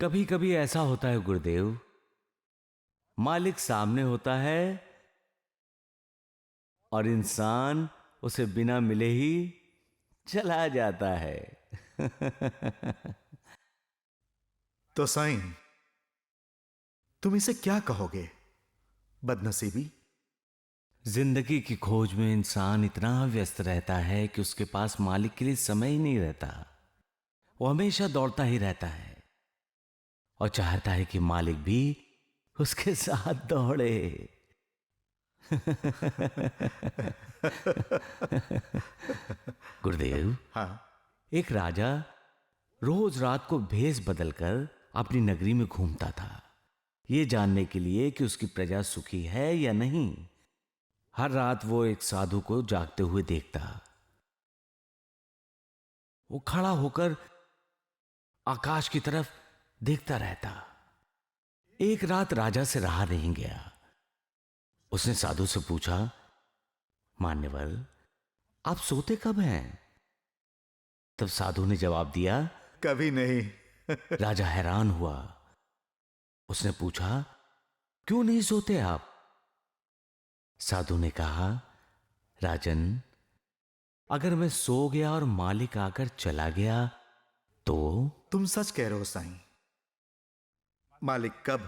कभी कभी ऐसा होता है गुरुदेव, मालिक सामने होता है और इंसान उसे बिना मिले ही चला जाता है। तो साईं, तुम इसे क्या कहोगे? बदनसीबी? जिंदगी की खोज में इंसान इतना व्यस्त रहता है कि उसके पास मालिक के लिए समय ही नहीं रहता। वो हमेशा दौड़ता ही रहता है और चाहता है कि मालिक भी उसके साथ दौड़े। गुरुदेव, हाँ। एक राजा रोज रात को भेष बदलकर अपनी नगरी में घूमता था, ये जानने के लिए कि उसकी प्रजा सुखी है या नहीं। हर रात वो एक साधु को जागते हुए देखता। वो खड़ा होकर आकाश की तरफ देखता रहता। एक रात राजा से रहा नहीं गया। उसने साधु से पूछा, मान्यवर, आप सोते कब हैं? तब साधु ने जवाब दिया, कभी नहीं। राजा हैरान हुआ। उसने पूछा, क्यों नहीं सोते आप? साधु ने कहा, राजन, अगर मैं सो गया और मालिक आकर चला गया तो? तुम सच कह रहे हो साईं। मालिक कब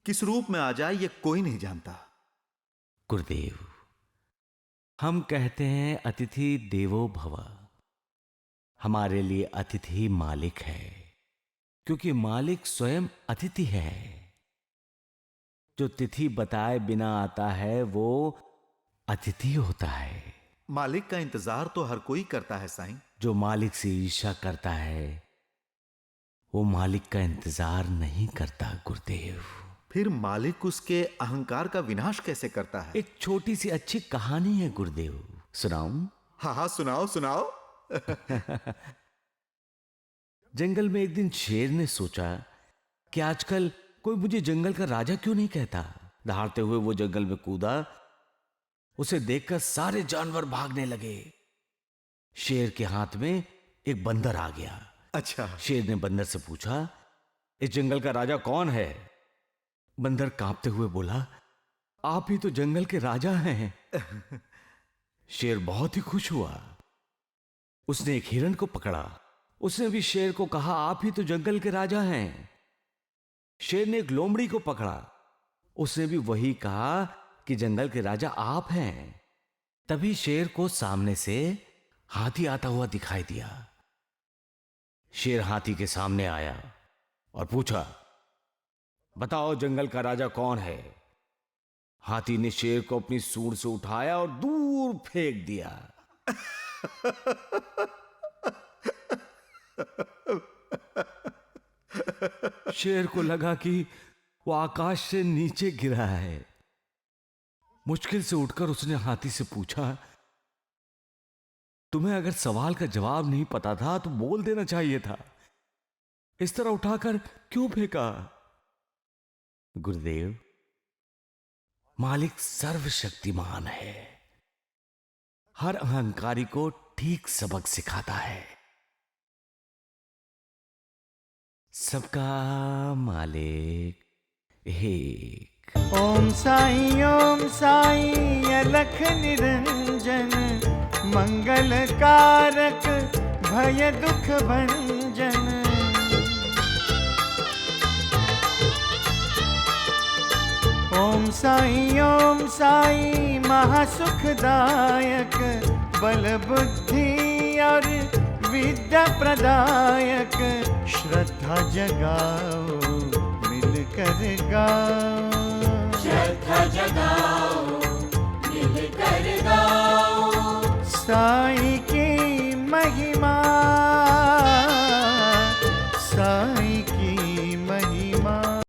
किस रूप में आ जाए ये कोई नहीं जानता। गुरुदेव, हम कहते हैं अतिथि देवो भव। हमारे लिए अतिथि मालिक है, क्योंकि मालिक स्वयं अतिथि है। जो तिथि बताए बिना आता है वो अतिथि होता है। मालिक का इंतजार तो हर कोई करता है साईं। जो मालिक से ईर्ष्या करता है वो मालिक का इंतजार नहीं करता गुरुदेव। फिर मालिक उसके अहंकार का विनाश कैसे करता है? एक छोटी सी अच्छी कहानी है गुरुदेव, सुनाऊं? हाँ हाँ, सुनाओ सुनाओ। जंगल में एक दिन शेर ने सोचा कि आजकल कोई मुझे जंगल का राजा क्यों नहीं कहता। दहाड़ते हुए वो जंगल में कूदा। उसे देखकर सारे जानवर भागने लगे। शेर के हाथ में एक बंदर आ गया। अच्छा। शेर ने बंदर से पूछा, इस जंगल का राजा कौन है? बंदर कांपते हुए बोला, आप ही तो जंगल के राजा हैं। शेर बहुत ही खुश हुआ। उसने एक हिरण को पकड़ा। उसने भी शेर को कहा, आप ही तो जंगल के राजा हैं। शेर ने एक लोमड़ी को पकड़ा। उसने भी वही कहा कि जंगल के राजा आप हैं। तभी शेर को सामने से हाथी आता हुआ दिखाई दिया। शेर हाथी के सामने आया और पूछा, बताओ जंगल का राजा कौन है? हाथी ने शेर को अपनी सूंड से उठाया और दूर फेंक दिया। शेर को लगा कि वो आकाश से नीचे गिरा है। मुश्किल से उठकर उसने हाथी से पूछा, तुम्हें अगर सवाल का जवाब नहीं पता था तो बोल देना चाहिए था। इस तरह उठाकर क्यों फेंका? गुरुदेव, मालिक सर्वशक्तिमान है। हर अहंकारी को ठीक सबक सिखाता है। सबका मालिक एक। ओम साई अलख निरंजन, मंगल कारक भय दुख भंजन। ओम साई महासुखदायक, बल बुद्धि और विद्या प्रदायक। श्रद्धा जगाओ मिलकर गाओ, श्रद्धा जगाओ